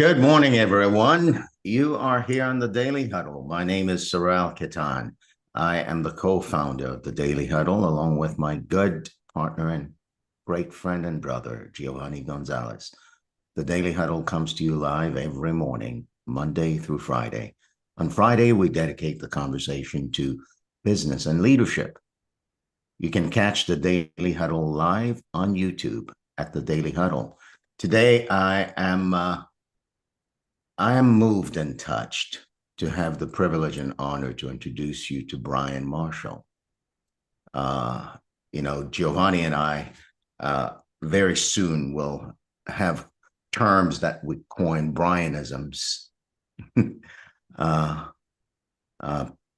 Good morning, everyone. You are here on the Daily Huddle. My name is Saurel Quettan. I am the co-founder of the Daily Huddle, along with my good partner and great friend and brother, Giovanni González. The Daily Huddle comes to you live every morning, Monday through Friday. On Friday, we dedicate the conversation to business and leadership. You can catch the Daily Huddle live on YouTube at the Daily Huddle. Today, I am moved and touched to have the privilege and honor to introduce you to Brian Marshall. Giovanni and I very soon will have terms that we coin Brianisms. uh,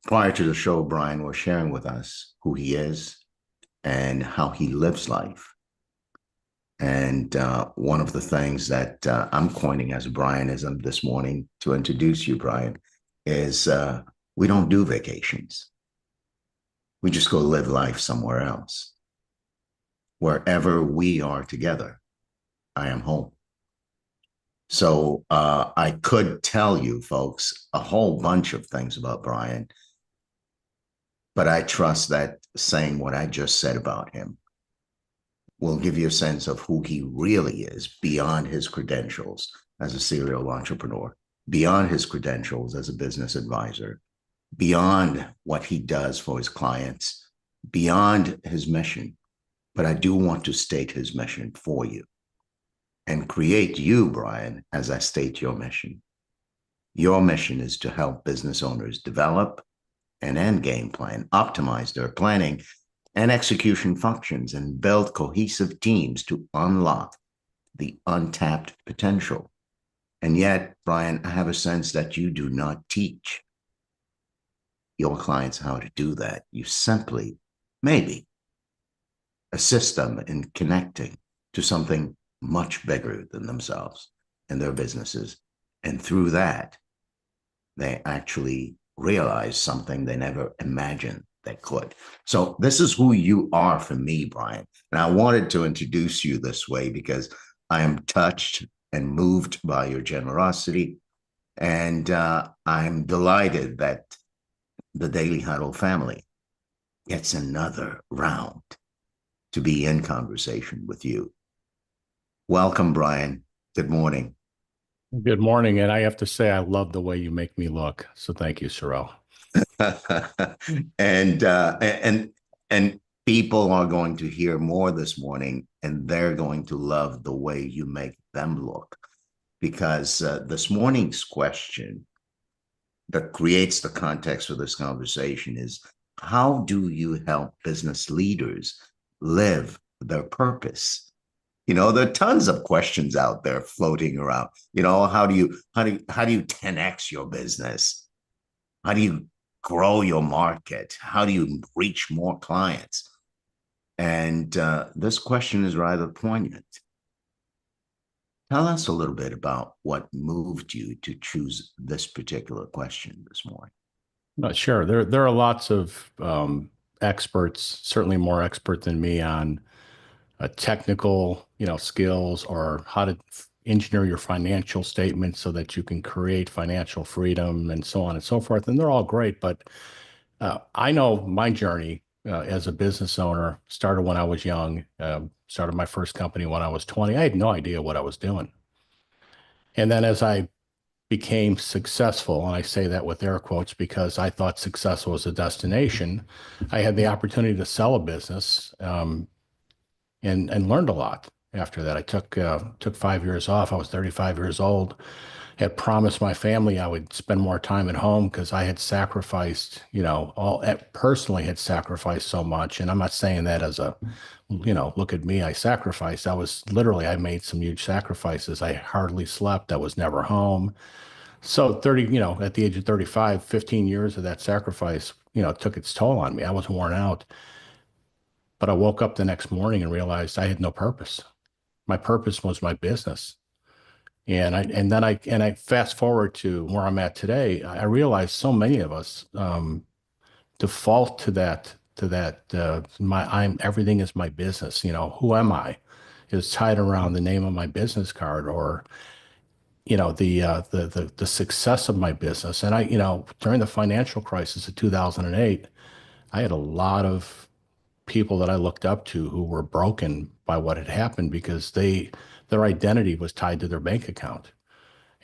Prior to the show, Brian was sharing with us who he is and how he lives life. And one of the things that I'm coining as a Brianism this morning to introduce you, Brian, is we don't do vacations. We just go live life somewhere else. Wherever we are together, I am home. So I could tell you, folks, a whole bunch of things about Brian, but I trust that saying what I just said about him will give you a sense of who he really is beyond his credentials as a serial entrepreneur, beyond his credentials as a business advisor, beyond what he does for his clients, beyond his mission. But I do want to state his mission for you and create you, Brian, as I state your mission. Your mission is to help business owners develop an end game plan, optimize their planning and execution functions, and build cohesive teams to unlock the untapped potential. And yet, Brian, I have a sense that you do not teach your clients how to do that. You simply, maybe, assist them in connecting to something much bigger than themselves and their businesses. And through that, they actually realize something they never imagined they could. So this is who you are for me, Brian. And I wanted to introduce you this way because I am touched and moved by your generosity. And I'm delighted that the Daily Huddle family gets another round to be in conversation with you. Welcome, Brian. Good morning. Good morning. And I have to say, I love the way you make me look. So thank you, Saurel. and people are going to hear more this morning, and they're going to love the way you make them look, because this morning's question that creates the context for this conversation is, how do you help business leaders live their purpose? There are tons of questions out there floating around. How do you 10x your business? How do you grow your market? How do you reach more clients? And this question is rather poignant. Tell us a little bit about what moved you to choose this particular question this morning. Sure. There are lots of experts, certainly more expert than me on technical, skills or how to engineer your financial statements so that you can create financial freedom and so on and so forth. And they're all great, but I know my journey as a business owner started when I was young, started my first company when I was 20. I had no idea what I was doing. And then as I became successful, and I say that with air quotes because I thought success was a destination, I had the opportunity to sell a business and learned a lot after that. I took 5 years off. I was 35 years old. Had promised my family I would spend more time at home because I had sacrificed, personally had sacrificed so much. And I'm not saying that as a, look at me, I sacrificed. I made some huge sacrifices. I hardly slept. I was never home. So at the age of 35, 15 years of that sacrifice, took its toll on me. I was worn out. But I woke up the next morning and realized I had no purpose. My purpose was my business. And I fast forward to where I'm at today. I realize so many of us default to that everything is my business. Who am I? Is tied around the name of my business card, or the success of my business. And during the financial crisis of 2008, I had a lot of people that I looked up to who were broken by what had happened because their identity was tied to their bank account.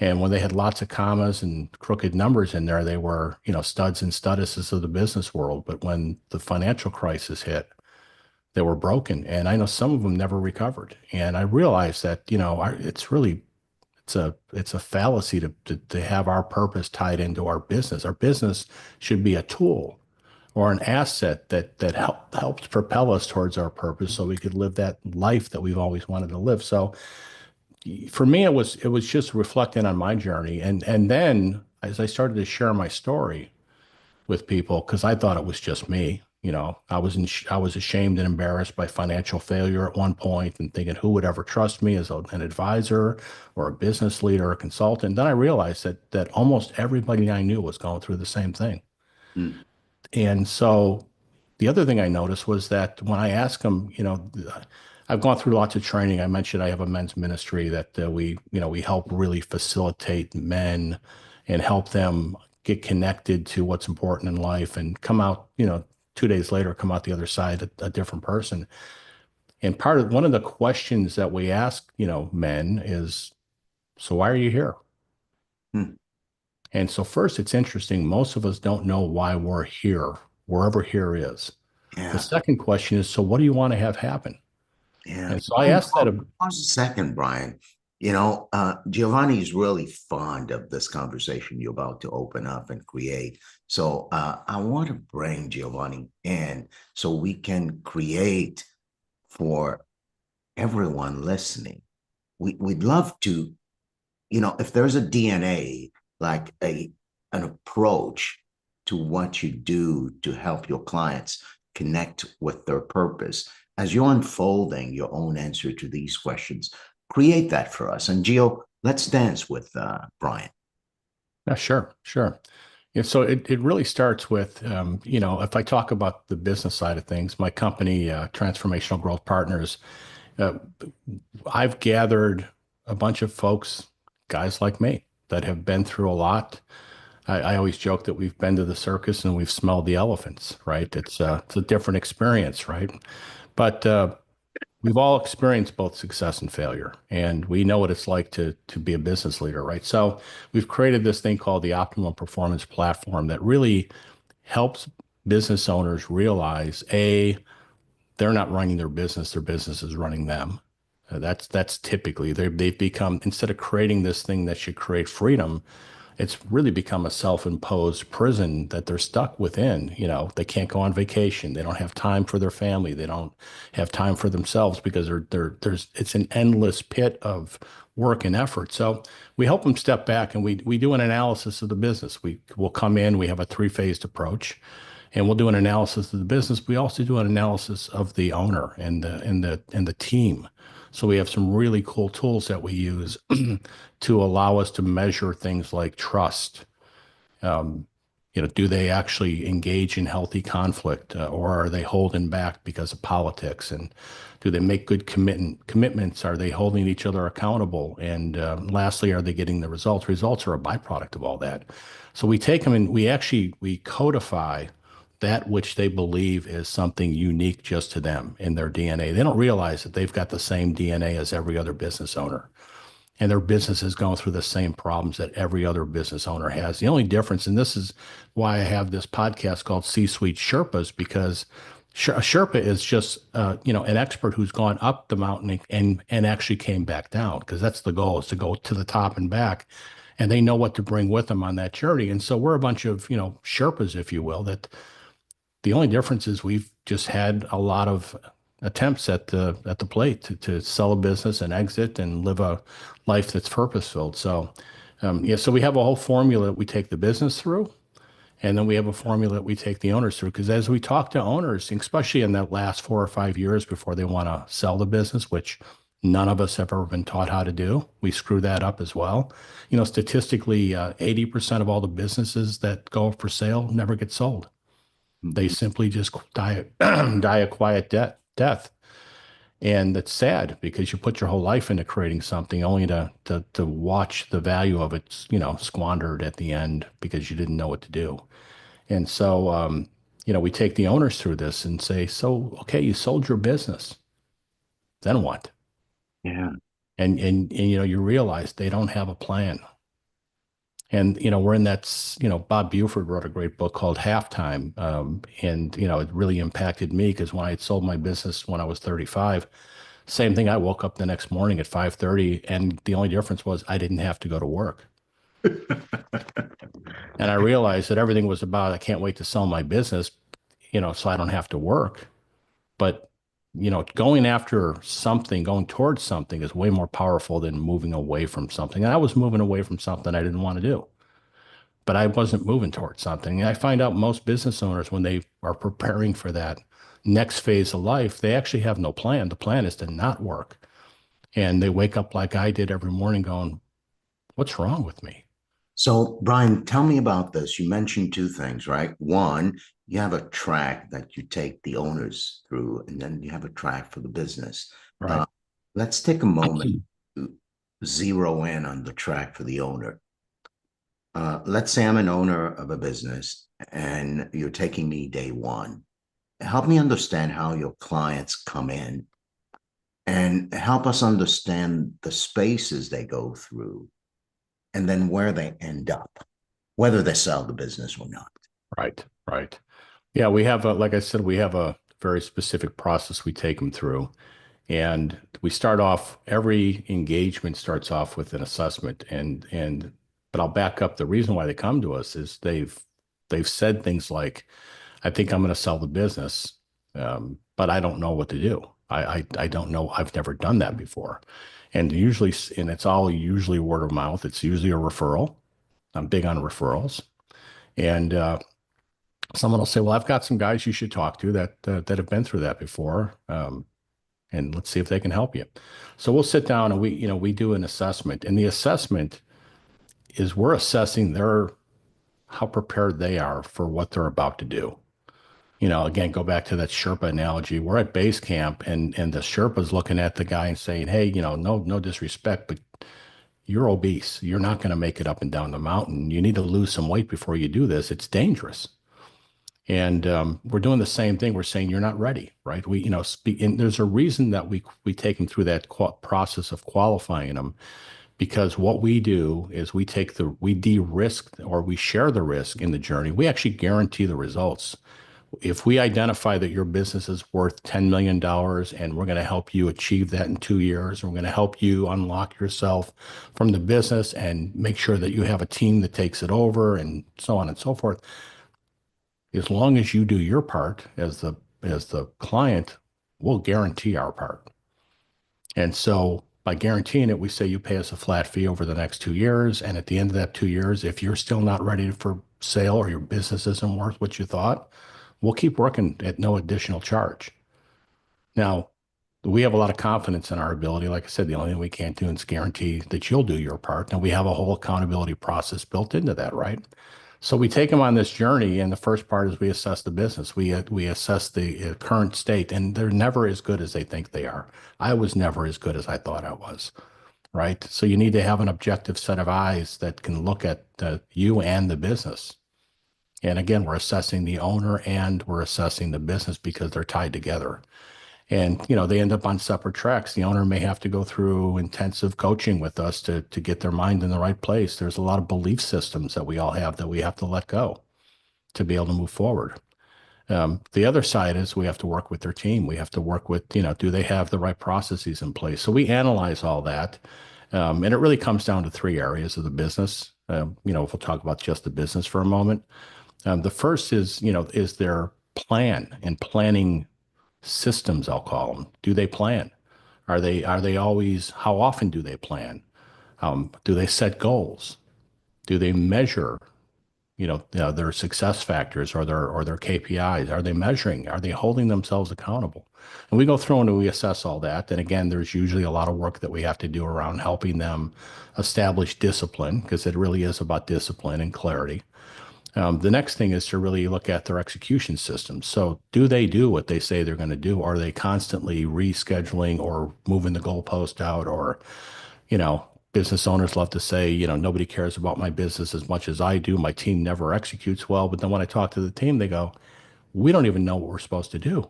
And when they had lots of commas and crooked numbers in there, they were, studs and studesses of the business world. But when the financial crisis hit, they were broken. And I know some of them never recovered. And I realized that, it's a fallacy to have our purpose tied into our business. Our business should be a tool or an asset that helps propel us towards our purpose so we could live that life that we've always wanted to live. So for me, it was just reflecting on my journey. And then as I started to share my story with people, because I thought it was just me, I was ashamed and embarrassed by financial failure at one point and thinking who would ever trust me as an advisor or a business leader or a consultant. Then I realized that almost everybody I knew was going through the same thing. Mm. And so the other thing I noticed was that when I ask them, I've gone through lots of training. I mentioned I have a men's ministry that we help really facilitate men and help them get connected to what's important in life and come out, 2 days later, come out the other side a different person. And one of the questions that we ask, men is, so why are you here? Mm. And so first, it's interesting. Most of us don't know why we're here, wherever here is. The Yeah. second question is, so what do you want to have happen? Yeah. And so I asked that of, Pause a second, Brian. Giovanni is really fond of this conversation you're about to open up and create. So I want to bring Giovanni in so we can create for everyone listening. We'd love to, if there's a DNA, like an approach to what you do to help your clients connect with their purpose. As you're unfolding your own answer to these questions, create that for us. And Gio, let's dance with Brian. yeah, sure, sure. Yeah, so it really starts with, if I talk about the business side of things, my company, Transformational Growth Partners, uh, I've gathered a bunch of folks, guys like me, that have been through a lot. I always joke that we've been to the circus and we've smelled the elephants, right? It's a different experience, right? But we've all experienced both success and failure, and we know what it's like to be a business leader, right? So we've created this thing called the Optimum Performance Platform that really helps business owners realize, A, they're not running their business is running them. That's typically they've become, instead of creating this thing that should create freedom, it's really become a self-imposed prison that they're stuck within. They can't go on vacation. They don't have time for their family. They don't have time for themselves because there's it's an endless pit of work and effort. So we help them step back and we do an analysis of the business. We will come in, we have a three-phased approach, and we'll do an analysis of the business. We also do an analysis of the owner and the team. So we have some really cool tools that we use to allow us to measure things like trust. Um, do they actually engage in healthy conflict, or are they holding back because of politics? And do they make good commitments? Are they holding each other accountable? And lastly, are they getting the results? Results are a byproduct of all that. So we take them and we codify that which they believe is something unique just to them in their DNA. They don't realize that they've got the same DNA as every other business owner, and their business is going through the same problems that every other business owner has. The only difference, and this is why I have this podcast called C-Suite Sherpas, because a Sherpa is just an expert who's gone up the mountain and actually came back down, because that's the goal, is to go to the top and back, and they know what to bring with them on that journey. And so we're a bunch of Sherpas, if you will, that the only difference is we've just had a lot of attempts at the plate to sell a business and exit and live a life that's purpose filled. So, yeah, so we have a whole formula that we take the business through, and then we have a formula that we take the owners through. Because as we talk to owners, especially in that last 4 or 5 years before they want to sell the business, which none of us have ever been taught how to do, we screw that up as well. Statistically, 80% of all the businesses that go for sale never get sold. They Mhm. simply just die, die a quiet death. And it's sad because you put your whole life into creating something only to watch the value of it, squandered at the end because you didn't know what to do. And so, we take the owners through this and say, so, okay, you sold your business. Then what? Yeah. And you realize they don't have a plan. And, we're in that, Bob Buford wrote a great book called Halftime. And, it really impacted me because when I had sold my business when I was 35, same thing. I woke up the next morning at 5:30, and the only difference was I didn't have to go to work. And I realized that everything was about, I can't wait to sell my business, so I don't have to work. But, going after something, going towards something is way more powerful than moving away from something. And I was moving away from something I didn't want to do, but I wasn't moving towards something. And I find out most business owners, when they are preparing for that next phase of life, they actually have no plan. The plan is to not work. And they wake up like I did every morning going, what's wrong with me? So, Brian, tell me about this. You mentioned two things, right? One, you have a track that you take the owners through, and then you have a track for the business. Right. Uh, let's take a moment to zero in on the track for the owner. Let's say I'm an owner of a business and you're taking me day one. Help me understand how your clients come in and help us understand the spaces they go through and then where they end up, whether they sell the business or not. Right. Right. Yeah. Like I said, we have a very specific process we take them through. And we start off, every engagement starts off with an assessment. But I'll back up. The reason why they come to us is they've said things like, I think I'm going to sell the business, but I don't know what to do. I don't know. I've never done that before. And it's all usually word of mouth. It's usually a referral. I'm big on referrals. And someone will say, well, I've got some guys you should talk to that have been through that before. And let's see if they can help you. So we'll sit down and we do an assessment. And the assessment is we're assessing how prepared they are for what they're about to do. Again, go back to that Sherpa analogy. We're at base camp and the Sherpa's looking at the guy and saying, hey, no disrespect, but you're obese. You're not going to make it up and down the mountain. You need to lose some weight before you do this. It's dangerous. And we're doing the same thing. We're saying you're not ready, right? And there's a reason that we take them through that process of qualifying them, because what we do is we de-risk, or we share the risk in the journey. We actually guarantee the results. If we identify that your business is worth $10 million and we're going to help you achieve that in 2 years, and we're going to help you unlock yourself from the business and make sure that you have a team that takes it over and so on and so forth, as long as you do your part as the client, we'll guarantee our part. And so by guaranteeing it, we say you pay us a flat fee over the next 2 years. And at the end of that 2 years, if you're still not ready for sale or your business isn't worth what you thought, we'll keep working at no additional charge. Now, we have a lot of confidence in our ability. Like I said, the only thing we can't do is guarantee that you'll do your part. And we have a whole accountability process built into that, right? So we take them on this journey, and the first part is we assess the business. We assess the current state, and they're never as good as they think they are. I was never as good as I thought I was, right? So you need to have an objective set of eyes that can look at you and the business. And again, we're assessing the owner and we're assessing the business because they're tied together. And they end up on separate tracks. The owner may have to go through intensive coaching with us to get their mind in the right place. There's a lot of belief systems that we all have that we have to let go to be able to move forward. The other side is we have to work with their team. We have to work with, do they have the right processes in place? So we analyze all that. And it really comes down to three areas of the business. If we'll talk about just the business for a moment. The first is their plan and planning systems, I'll call them. Do they plan? Are they always, how often do they plan? Do they set goals? Do they measure, their success factors or their KPIs? Are they measuring? Are they holding themselves accountable? And we go through and we assess all that. And again, there's usually a lot of work that we have to do around helping them establish discipline, because it really is about discipline and clarity. The next thing is to really look at their execution systems. So, do they do what they say they're going to do? Are they constantly rescheduling or moving the goalpost out? Or, business owners love to say, nobody cares about my business as much as I do. My team never executes well. But then when I talk to the team, they go, we don't even know what we're supposed to do.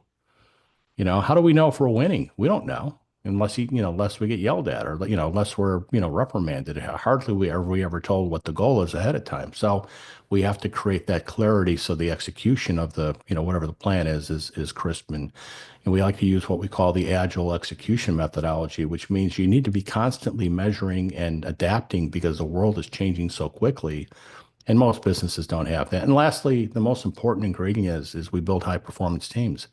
How do we know if we're winning? We don't know unless we get yelled at or, unless we're, reprimanded. Hardly we ever told what the goal is ahead of time. So we have to create that clarity so the execution of the, whatever the plan is crisp. And we like to use what we call the agile execution methodology, which means you need to be constantly measuring and adapting because the world is changing so quickly. And most businesses don't have that. And lastly, the most important ingredient is we build high performance teams.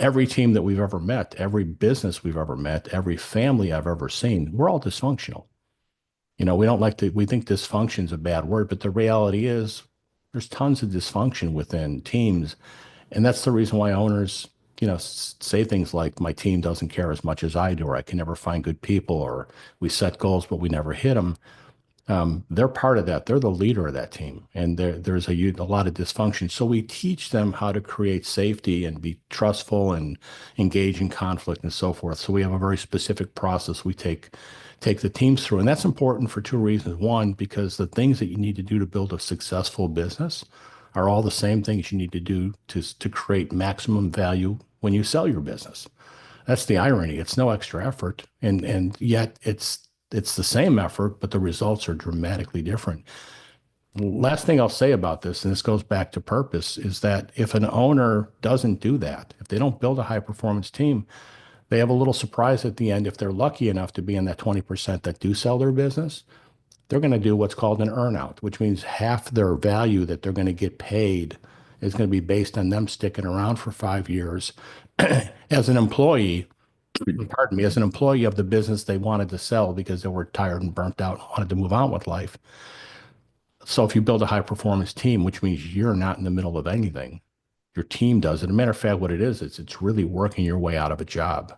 Every team that we've ever met, every business we've ever met, every family I've ever seen, we're all dysfunctional. We think dysfunction is a bad word, but the reality is there's tons of dysfunction within teams. And that's the reason why owners, say things like, my team doesn't care as much as I do, or I can never find good people, or we set goals, but we never hit them. They're part of that. They're the leader of that team, and there's a lot of dysfunction. So we teach them how to create safety and be trustful and engage in conflict and so forth. So we have a very specific process we take the teams through, and that's important for two reasons. One, because the things that you need to do to build a successful business are all the same things you need to do to create maximum value when you sell your business. That's the irony. It's no extra effort, and yet it's the same effort, but the results are dramatically different. Last thing I'll say about this, and this goes back to purpose, is that if an owner doesn't do that, if they don't build a high performance team, they have a little surprise at the end. If they're lucky enough to be in that 20% that do sell their business, they're going to do what's called an earnout, which means half their value that they're going to get paid is going to be based on them sticking around for 5 years as an employee. Pardon me, as an employee of the business they wanted to sell because they were tired and burnt out and wanted to move on with life. So if you build a high performance team, which means you're not in the middle of anything, your team does it. As a matter of fact, what it is, it's really working your way out of a job.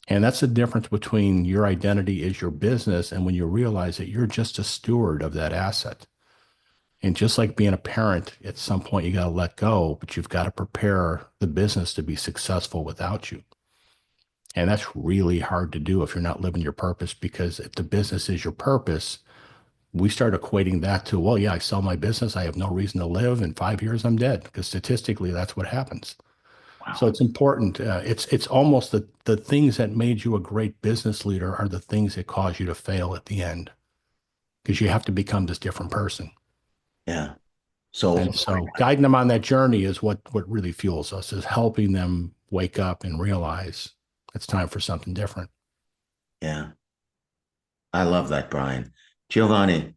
And that's the difference between your identity is your business and when you realize that you're just a steward of that asset. And just like being a parent, at some point you got to let go, but you've got to prepare the business to be successful without you. And that's really hard to do if you're not living your purpose, because if the business is your purpose, we start equating that to, well, yeah, I sell my business. I have no reason to live. In 5 years, I'm dead, because statistically, that's what happens. So Wow. it's important. It's almost the things that made you a great business leader are the things that cause you to fail at the end, because you have to become this different person. Yeah. So And so guiding them on that journey is what really fuels us, is helping them wake up and realize it's time for something different. yeah, I love that, Brian. Giovanni,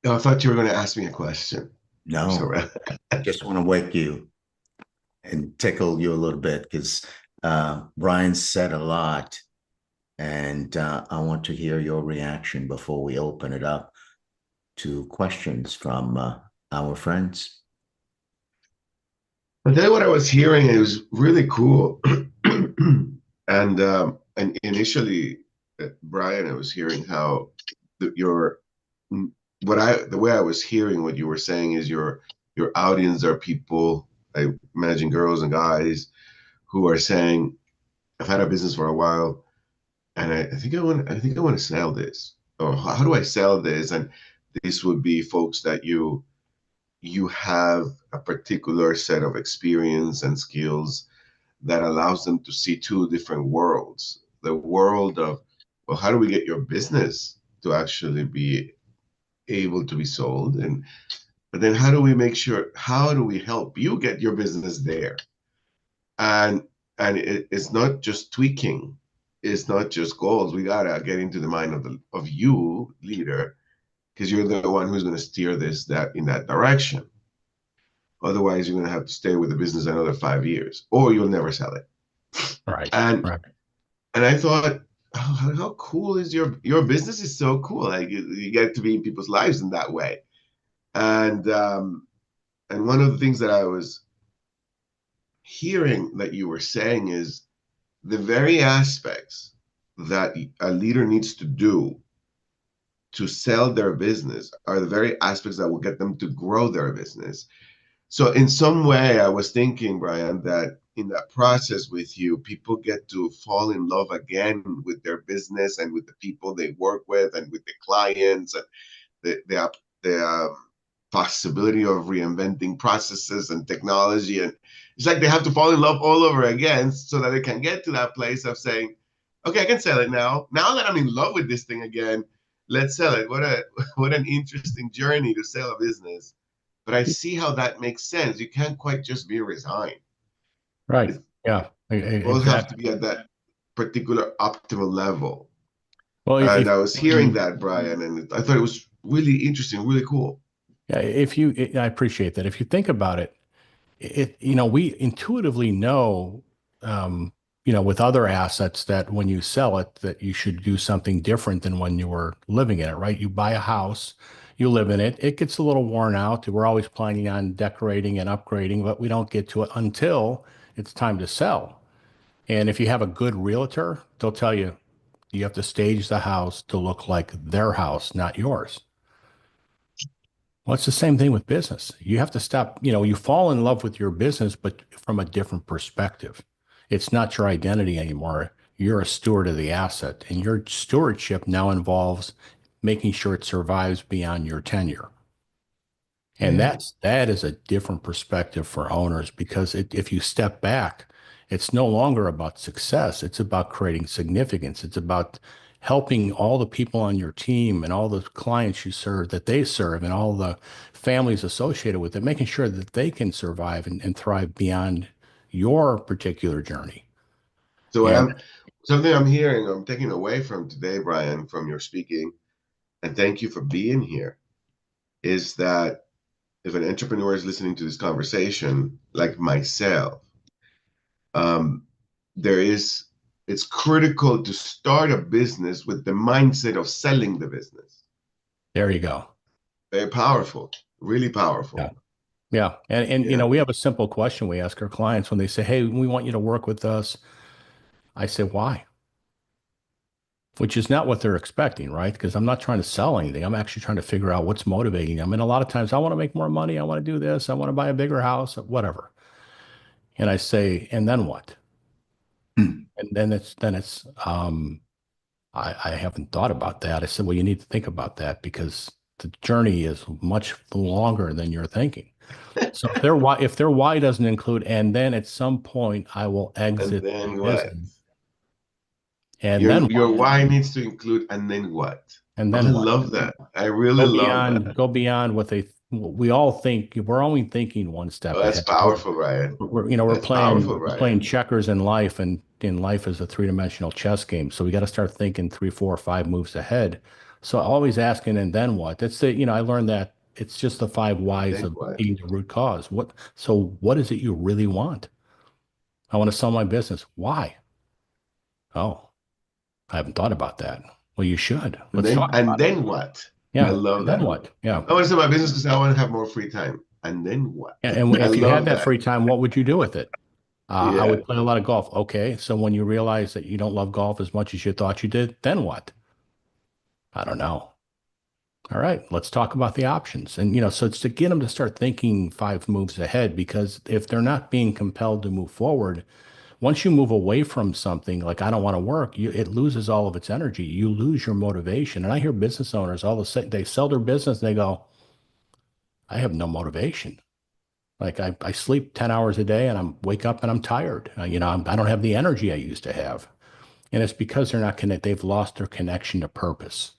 Oh, I thought you were going to ask me a question. no, Sorry. just want to wake you and tickle you a little bit because Brian said a lot, and I want to hear your reaction before we open it up to questions from our friends. I'll tell you what I was hearing. It was really cool. And initially, Brian, I was hearing how your the way I was hearing what you were saying is your audience are people, I imagine girls and guys, who are saying, I've had a business for a while, and I think I want to sell this. Or how do I sell this? And this would be folks that you have a particular set of experience and skills that allows them to see two different worlds. The world of, well, how do we get your business to actually be able to be sold? And but then how do we help you get your business there? And it's not just tweaking, it's not just goals. We gotta get into the mind of you, leader, because you're the one who's gonna steer that in that direction. Otherwise, you're going to have to stay with the business another 5 years, or you'll never sell it. Right. And Right. and I thought, oh, how cool is your business? Is so cool. Like you get to be in people's lives in that way. And one of the things that I was hearing that you were saying is the very aspects that a leader needs to do to sell their business are the very aspects that will get them to grow their business. So in some way, I was thinking, Brian, that in that process with you, people get to fall in love again with their business and with the people they work with and with the clients and the possibility of reinventing processes and technology. And it's like they have to fall in love all over again so that they can get to that place of saying, okay, I can sell it now. Now that I'm in love with this thing again, let's sell it. What an interesting journey to sell a business. But I see how that makes sense. You can't quite just be resigned. Right. It's, Yeah. both have to Exactly. be at that particular optimal level. Well, And if I was hearing that, Brian, and I thought it was really interesting, really cool. yeah, I appreciate that. If you think about it, we intuitively know, um, with other assets that when you sell it, that you should do something different than when you were living in it, right? You buy a house, you live in it, it gets a little worn out. We're always planning on decorating and upgrading, but we don't get to it until it's time to sell. And if you have a good realtor, they'll tell you you have to stage the house to look like their house, not yours. Well, it's the same thing with business. You have to stop, you fall in love with your business, but from a different perspective. It's not your identity anymore. You're a steward of the asset, and your stewardship now involves making sure it survives beyond your tenure. And Yeah. that is a different perspective for owners because if you step back, it's no longer about success. It's about creating significance. It's about helping all the people on your team and all the clients you serve that they serve and all the families associated with it, making sure that they can survive and thrive beyond your particular journey. So And something I'm hearing, I'm taking away from today, Brian, from your speaking, and thank you for being here, is that if an entrepreneur is listening to this conversation, like myself, um, there is it's critical to start a business with the mindset of selling the business. there you go. Very powerful, really Yeah. powerful. Yeah. And Yeah. we have a simple question we ask our clients when they say, "Hey, we want you to work with us." I say, "Why?" Which is not what they're expecting, right? Because I'm not trying to sell anything. I'm actually trying to figure out what's motivating them. And a lot of times I want to make more money. I want to do this. I want to buy a bigger house, whatever. And I say, and then what? Hmm. And I haven't thought about that. I said, well, you need to think about that because the journey is much longer than you're thinking. So if their why doesn't include, and then at some point I will And exit the then what? business. And then Your what? why needs to include and then what? And Oh, I then what? love that. I really love that. Go beyond we all think we're only thinking one Oh, step that's ahead. powerful, Ryan. We're That's powerful, we're playing Ryan. checkers in life, and in life is a three-dimensional chess game. So we got to start thinking 3, 4, 5 moves ahead. So always asking, and then what? That's I learned that it's just the 5 And whys then of what? being the root cause. What is it you really want? I want to sell my business. Why? Oh, I haven't thought about that. Well, you should. Let's talk And about it. then what? I Yeah. love And then that. what? Yeah. I want to start my business because I want to have more free time. And then what? And I if you had love that that. free time, what would you do with it? I Yeah. would play a lot of golf. Okay. So when you realize that you don't love golf as much as you thought you did, then what? I don't know. All right. Let's talk about the options. And, so it's to get them to start thinking 5 moves ahead because if they're not being compelled to move forward, once you move away from something like I don't want to work, it loses all of its energy. You lose your motivation. And I hear business owners all of a sudden they sell their business and they go, I have no motivation. Like I sleep 10 hours a day and wake up and I'm tired. I don't have the energy I used to have. And it's because they're not connected. They've lost their connection to purpose.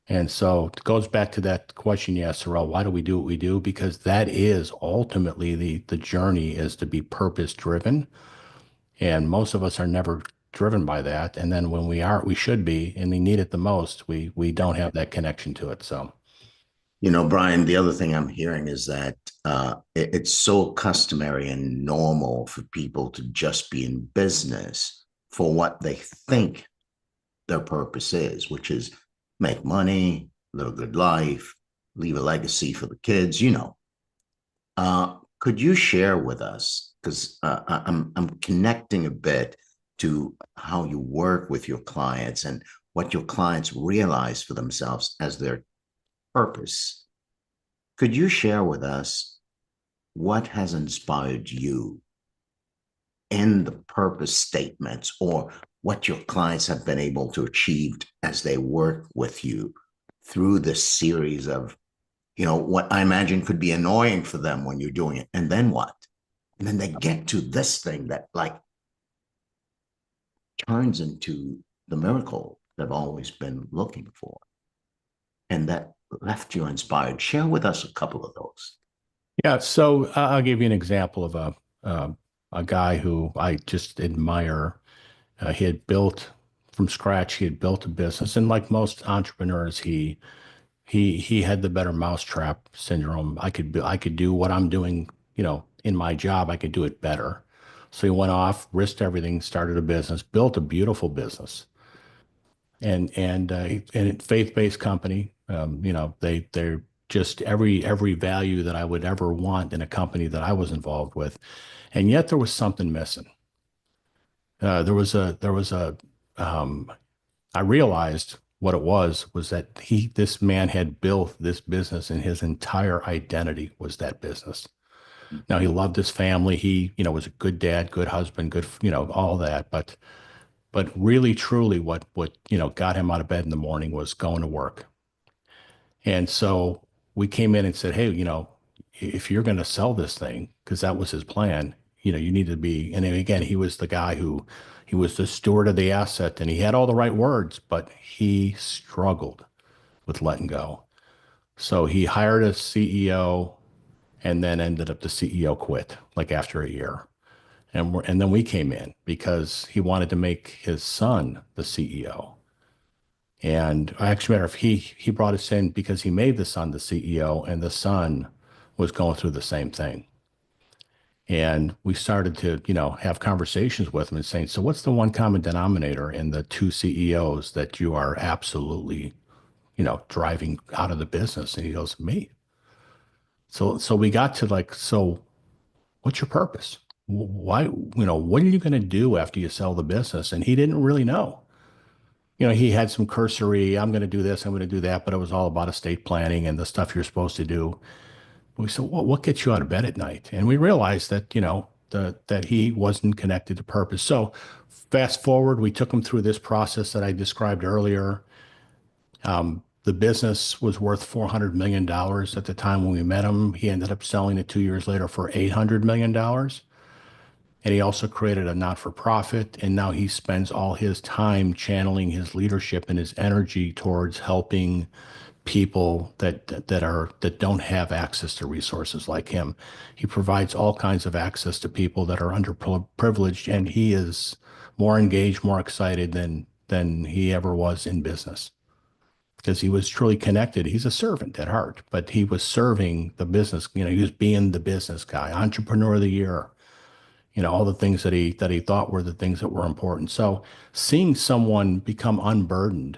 And so it goes back to that question you asked, Saurel, why do we do what we do? Because that is ultimately the journey is to be purpose driven. And most of us are never driven by that. And then when we are, we should be, and we need it the most, we don't have that connection to it. So Brian, the other thing I'm hearing is that it's so customary and normal for people to just be in business for what they think their purpose is, which is make money, live a good life, leave a legacy for the kids. Could you share with us, because I'm connecting a bit to how you work with your clients and what your clients realize for themselves as their purpose. Could you share with us what has inspired you in the purpose statements, or what your clients have been able to achieve as they work with you through this series of, what I imagine could be annoying for them when you're doing it. And then what? And then they get to this thing that like turns into the miracle they've always been looking for. And that left you inspired. Share with us a couple of those. Yeah, so I'll give you an example of a guy who I just admire. He had built from scratch. He had built a business, and like most entrepreneurs, he had the better mousetrap syndrome. I could do what I'm doing, in my job. I could do it better. So he went off, risked everything, started a business, built a beautiful business, and faith-based company. They're just every value that I would ever want in a company that I was involved with, and yet there was something missing. There was a I realized what it was that this man had built this business, and his entire identity was that business. Now he loved his family. He, was a good dad, good husband, good, all that. But really, truly, what got him out of bed in the morning was going to work. And so we came in and said, hey, if you're going to sell this thing, because that was his plan, you need to be. And then again, he was the guy who he was the steward of the asset, and he had all the right words, but he struggled with letting go. So he hired a CEO, and then ended up the CEO quit like after a year. And then we came in because he wanted to make his son the CEO. And actually, matter of he brought us in because he made the son the CEO, and the son was going through the same thing. And we started to, have conversations with him and saying, so what's the one common denominator in the two CEOs that you are absolutely, driving out of the business? And he goes, me. So we got to like, so what's your purpose? Why, what are you going to do after you sell the business? And he didn't really know. He had some cursory, I'm going to do this, I'm going to do that, but it was all about estate planning and the stuff you're supposed to do. We said, well, what gets you out of bed at night? And we realized that, that he wasn't connected to purpose. So fast forward, we took him through this process that I described earlier. The business was worth $400 million at the time when we met him. He ended up selling it 2 years later for $800 million. And he also created a not-for-profit, and now he spends all his time channeling his leadership and his energy towards helping people that don't have access to resources like him. He provides all kinds of access to people that are underprivileged, and he is more engaged, more excited than he ever was in business because he was truly connected. He's a servant at heart, but he was serving the business. He was being the business guy, entrepreneur of the year, all the things that he thought were the things that were important. So seeing someone become unburdened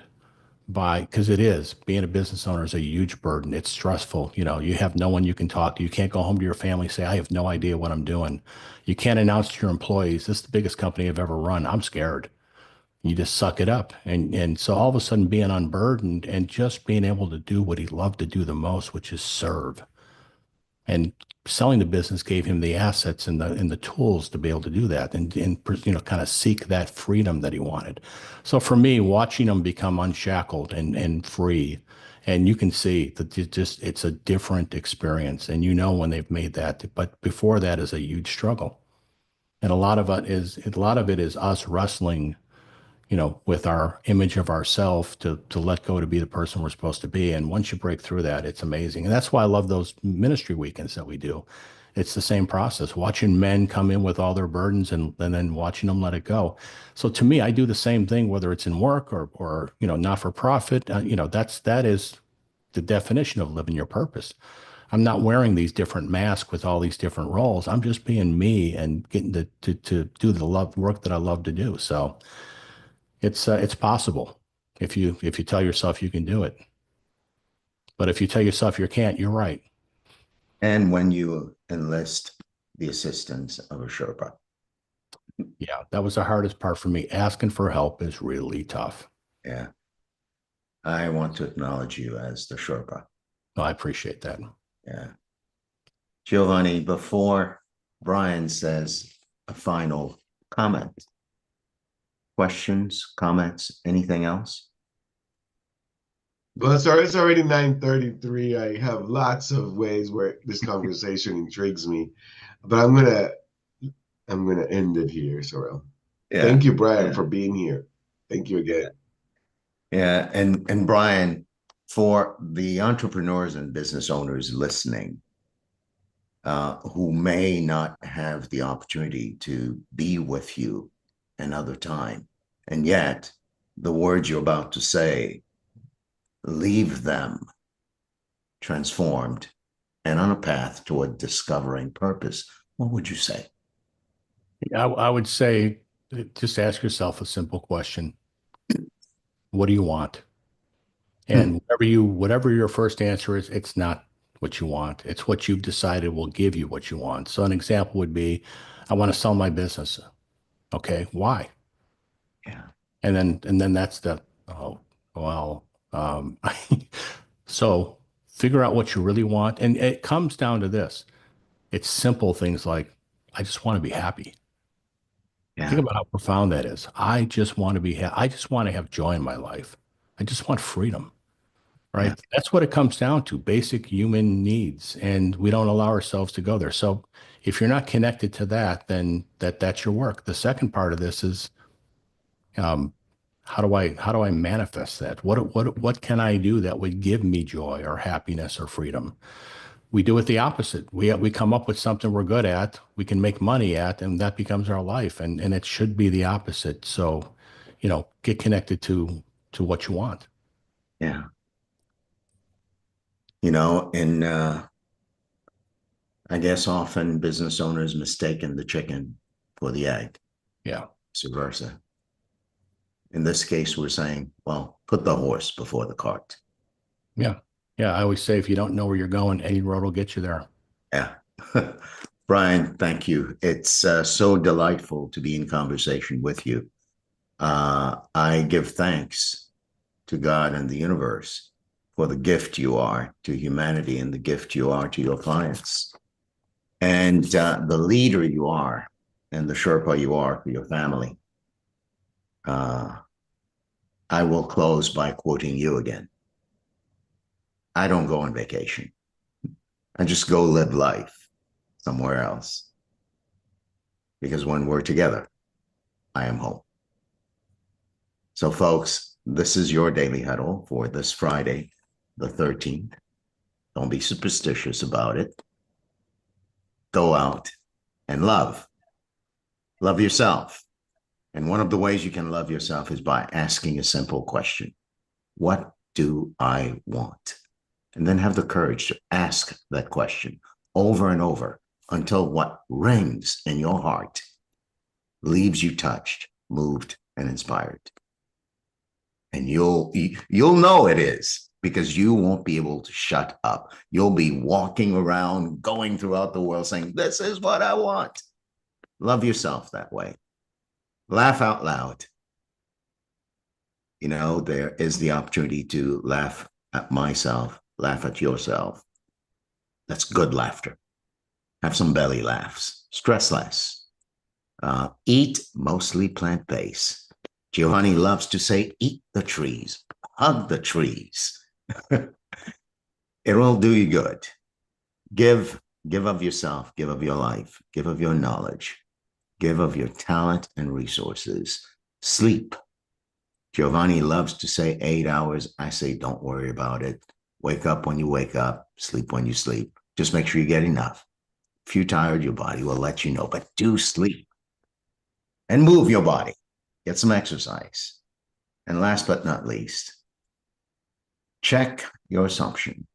because it is, being a business owner is a huge burden. It's stressful. You have no one you can talk to. You can't go home to your family and say, I have no idea what I'm doing. You can't announce to your employees, this is the biggest company I've ever run. I'm scared. You just suck it up. And so all of a sudden being unburdened and just being able to do what he loved to do the most, which is serve. And selling the business gave him the assets and the tools to be able to do that and kind of seek that freedom that he wanted. So for me, watching him become unshackled and free, and you can see that it's a different experience, and when they've made that. But before that is a huge struggle, and a lot of it is us wrestling, with our image of ourself to let go to be the person we're supposed to be. And once you break through that, it's amazing. And that's why I love those ministry weekends that we do. It's the same process, watching men come in with all their burdens and then watching them let it go. So to me, I do the same thing, whether it's in work or not for profit. That is the definition of living your purpose. I'm not wearing these different masks with all these different roles. I'm just being me and getting to do the work that I love to do. So it's possible if you tell yourself you can do it. But if you tell yourself you can't, you're right. And when you enlist the assistance of a Sherpa. Yeah, that was the hardest part for me. Asking for help is really tough. Yeah. I want to acknowledge you as the Sherpa. Oh, I appreciate that. Yeah. Giovanni, before Brian says a final comment, questions, comments, anything else? Well, sorry, it's already 9:33. I have lots of ways where this conversation intrigues me, but I'm gonna end it here, Saurel. Yeah. Thank you, Brian, for being here. Thank you again. Yeah, and Brian, for the entrepreneurs and business owners listening, who may not have the opportunity to be with you another time, and yet the words you're about to say leave them transformed and on a path toward discovering purpose, what would you say? I would say just ask yourself a simple question. What do you want? And whatever your first answer is, it's not what you want. It's what you've decided will give you what you want. So an example would be, I want to sell my business. Okay, why? Yeah. And then that's the, oh, well, so figure out what you really want. And it comes down to this. It's simple things like, I just want to be happy. Yeah. Think about how profound that is. I just want to be I just want to have joy in my life. I just want freedom, right? Yeah. That's what it comes down to, basic human needs. And we don't allow ourselves to go there. So if you're not connected to that, then that's your work. The second part of this is, how do I manifest that? What can I do that would give me joy or happiness or freedom? We do it the opposite. We come up with something we're good at, we can make money at, and that becomes our life. And it should be the opposite. So, get connected to what you want. Yeah. And I guess often business owners mistaken the chicken for the egg. Yeah. Vice versa. In this case, we're saying, well, put the horse before the cart. Yeah. Yeah. I always say, if you don't know where you're going, any road will get you there. Yeah. Brian, thank you. It's so delightful to be in conversation with you. I give thanks to God and the universe for the gift you are to humanity and the gift you are to your clients. And the leader you are and the Sherpa you are for your family. I will close by quoting you again. I don't go on vacation. I just go live life somewhere else. Because when we're together, I am home. So, folks, this is your daily huddle for this Friday, the 13th. Don't be superstitious about it. Go out and love. Love yourself. And one of the ways you can love yourself is by asking a simple question. What do I want? And then have the courage to ask that question over and over until what rings in your heart leaves you touched, moved, and inspired. And you'll know it is, because you won't be able to shut up. You'll be walking around, going throughout the world saying, this is what I want. Love yourself that way. Laugh out loud. There is the opportunity to laugh at myself, laugh at yourself. That's good laughter. Have some belly laughs. Stress less. Eat mostly plant-based. Giovanni loves to say, eat the trees, hug the trees. It will do you good. Give of yourself, give of your life, give of your knowledge, give of your talent and resources. Sleep. Giovanni loves to say 8 hours. I say, don't worry about it. Wake up when you wake up, sleep when you sleep. Just make sure you get enough. If you're tired, your body will let you know, but do sleep. And move your body. Get some exercise. And last but not least, check your assumption.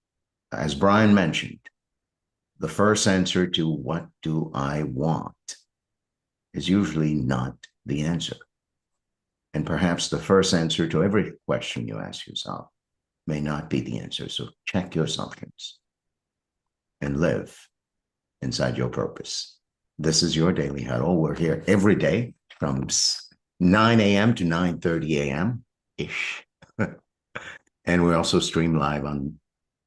As Brian mentioned, the first answer to what do I want is usually not the answer. And perhaps the first answer to every question you ask yourself may not be the answer. So check your assumptions and live inside your purpose. This is your daily huddle. We're here every day from 9 a.m. to 9:30 a.m. ish. And we also stream live on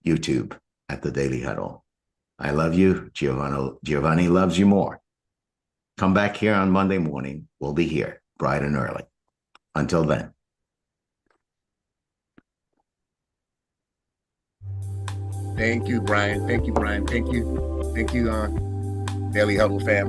YouTube at the Daily Huddle. I love you. Giovanni loves you more. Come back here on Monday morning. We'll be here bright and early. Until then. Thank you, Brian. Thank you, Brian. Thank you. Thank you, Daily Huddle family.